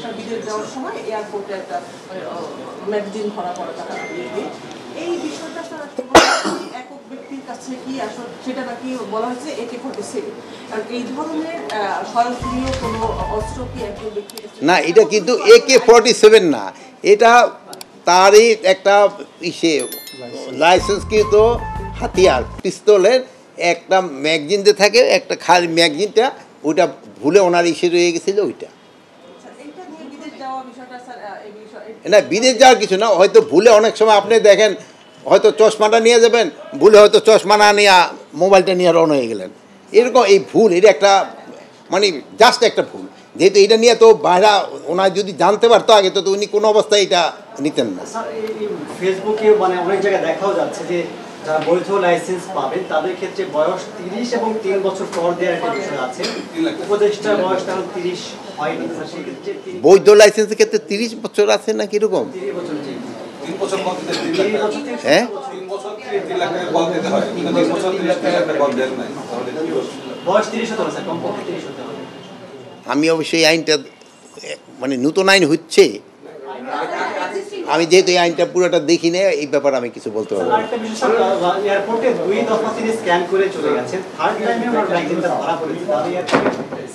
উপদেষ্টা বিদেশ যাওয়ার সময় এয়ারপোর্টে একটা ম্যাগাজিন ধরা পড়া টাকা দিয়ে এই বিষয়টা স্যার একক ব্যক্তির কাছে কি আসলে সেটা নাকি বলা হয়েছে AK-47, কারণ এই ধরনের স্বয়ংক্রিয় কোনো অস্ত্র কি একজন ব্যক্তির না, এটা কিন্তু AK-47 না, এটা তারই একটা লাইসেন্সকৃত হাতিয়ার পিস্তলের একটা ম্যাগজিন দিয়ে থাকে, একটা খালি ম্যাগজিনটা ওইটা ভুলে ওনার রয়ে গেছিলো ওইটা। না, বিদেশ যাওয়ার কিছু না, হয়তো ভুলে অনেক সময় আপনি দেখেন হয়তো চশমাটা নিয়ে যাবেন, ভুলে হয়তো চশমা না নিয়ে মোবাইলটা নিয়ে রওনা হয়ে গেলেন, এরকম এই ভুল, এটা একটা মানে জাস্ট একটা ভুল। যেহেতু এটা নিয়ে তো বাইরে ওনার যদি জানতে পারতো আগে তো উনি কোনো অবস্থায় এটা নিতেন না। ফেসবুকে মানে অনেক জায়গায় দেখাও যাচ্ছে যে যারা বৈধ লাইসেন্স পাবেন তাদের ক্ষেত্রে বয়স 30 এবং 3 বছর পর দেওয়ার একটা বিষয় আছে। উপদেষ্টার বয়স তখন 30 হয়নি, সেক্ষেত্রে বৈধ লাইসেন্সের ক্ষেত্রে 30 বছর আছে না কিরকম? 30 বছর, জি, 3 বছর পর দিতে 3 লাখ টাকা। হ্যাঁ, 3 বছর 3 লাখ টাকা বল দিতে হয়, 3 বছর 3 লাখ টাকা বল দেন নাই, তাহলে কি বয়স 30 হতে হবে স্যার, কমপক্ষে 30 হতে হবে। আমি অবশ্যই আইনটা মানে নতুন আইন হচ্ছে, আমি যেহেতু এই আইনটা পুরোটা দেখি না, এই ব্যাপারে আমি কিছু বলতে পারবো না। এয়ারপোর্টে 2 দফা তিনি স্ক্যান করে চলে গেছেন, থার্ড টাইমে আমার ব্যাগটা ধরা পড়েছে, তাহলে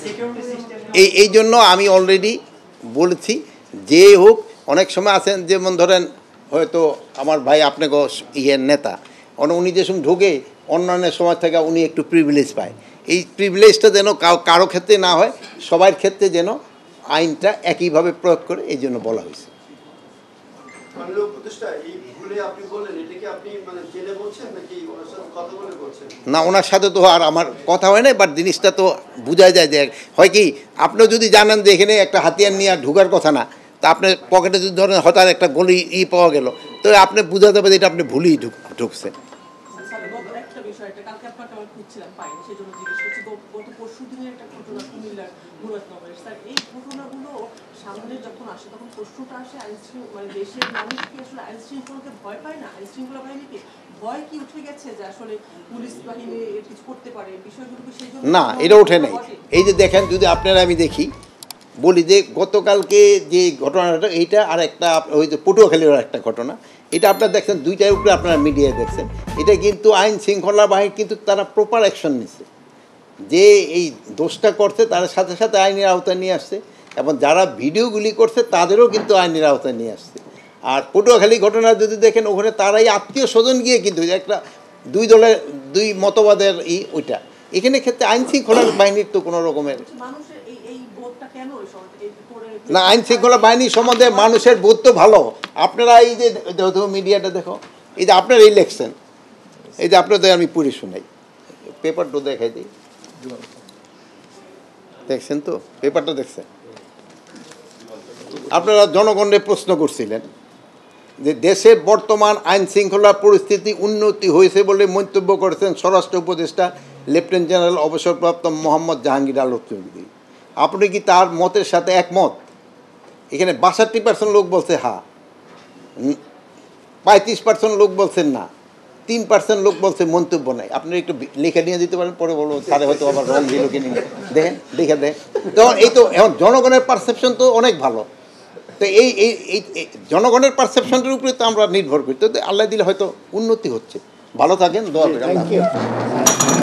সিকিউরিটি সিস্টেম এই জন্য আমি অলরেডি বলেছি, যে হোক অনেক সময় আছেন যেমন ধরেন হয়তো আমার ভাই আপনাকে নেতা, উনি যে সময় ঢোকে অন্যান্য সময় থেকে উনি একটু প্রিভিলেজ পায়, এই প্রিভিলেজটা যেন কারো ক্ষেত্রে না হয়, সবার ক্ষেত্রে যেন আইনটা একইভাবে প্রয়োগ করে, এই জন্য বলা হয়েছে। না, ওনার সাথে তো আর আমার কথা হয় না, বাট জিনিসটা তো বোঝা যায় যে হয় কি, আপনিও যদি জানেন যে এখানে একটা হাতিয়ার নিয়ে ঢোকার কথা না, তা আপনার পকেটে যদি ধরেন হঠাৎ একটা গলি পাওয়া গেল, তো আপনি বোঝা যাবে যে এটা আপনি ভুলেই ঢুকছে। সামনে যখন আসে তখন প্রশ্নটা আসে মানে দেশের মানুষ কি আসলে আইন শৃঙ্খলাকে ভয় পায় না? আইন শৃঙ্খলা বাহিনীকে ভয় কি উঠে গেছে যে আসলে পুলিশ বাহিনী কিছু করতে পারে, বিষয়গুলো কি সেই জন্য? না, এটা ওঠে নাই। এই যে দেখেন, যদি আপনারা আমি দেখি বলি যে গতকালকে যে ঘটনাটা, এইটা আর একটা ওই যে পটুয়াখালীর একটা ঘটনা, এটা আপনারা দেখছেন, দুইটার উপরে আপনারা মিডিয়ায় দেখছেন, এটা কিন্তু আইন শৃঙ্খলা বাহিনী কিন্তু তারা প্রপার অ্যাকশন নিচ্ছে, যে এই দোষটা করছে তার সাথে সাথে আইনের আওতায় নিয়ে আসছে, এবং যারা ভিডিওগুলি করছে তাদেরও কিন্তু আইনের আওতায় নিয়ে আসছে। আর পটুয়াখালী ঘটনা যদি দেখেন, ওখানে তারাই আত্মীয় স্বজন গিয়ে কিন্তু একটা দুই দলের দুই মতবাদের ওইটা, এখানে ক্ষেত্রে আইন শৃঙ্খলা বাহিনীর তো কোনো রকমের না, আইন শৃঙ্খলা বাহিনী সম্বন্ধে মানুষের বোধ তো ভালো। আপনারা এই যে মিডিয়াটা দেখো, এই যে আপনার ইলেকশন, এই যে আপনাদের আমি পড়ে শোনাই, পেপারটা দেখাই দিই, দেখছেন তো পেপারটা দেখছেন? আপনারা জনগণের প্রশ্ন করছিলেন যে দেশের বর্তমান আইন শৃঙ্খলা পরিস্থিতি উন্নতি হয়েছে বলে মন্তব্য করেছেন স্বরাষ্ট্র উপদেষ্টা লেফটেন্যান্ট জেনারেল অবসরপ্রাপ্ত মোহাম্মদ জাহাঙ্গীর আলম চৌধুরী। আপনি কি তার মতের সাথে একমত? এখানে 62% লোক বলছে হ্যাঁ, 35% লোক বলছেন না, 3% লোক বলছে মন্তব্য নাই। আপনি একটু লিখে নিয়ে দিতে পারেন, পরে বলবো স্যারে হয়তো আবার রং দিল কিনে দেখেন, দেখে দেখ। তো এই তো এখন জনগণের পারসেপশন তো অনেক ভালো, তো এই জনগণের পারসেপশনটার উপরে তো আমরা নির্ভর করি, তো আল্লাহ দিলে হয়তো উন্নতি হচ্ছে। ভালো থাকেন, দোয়া করি।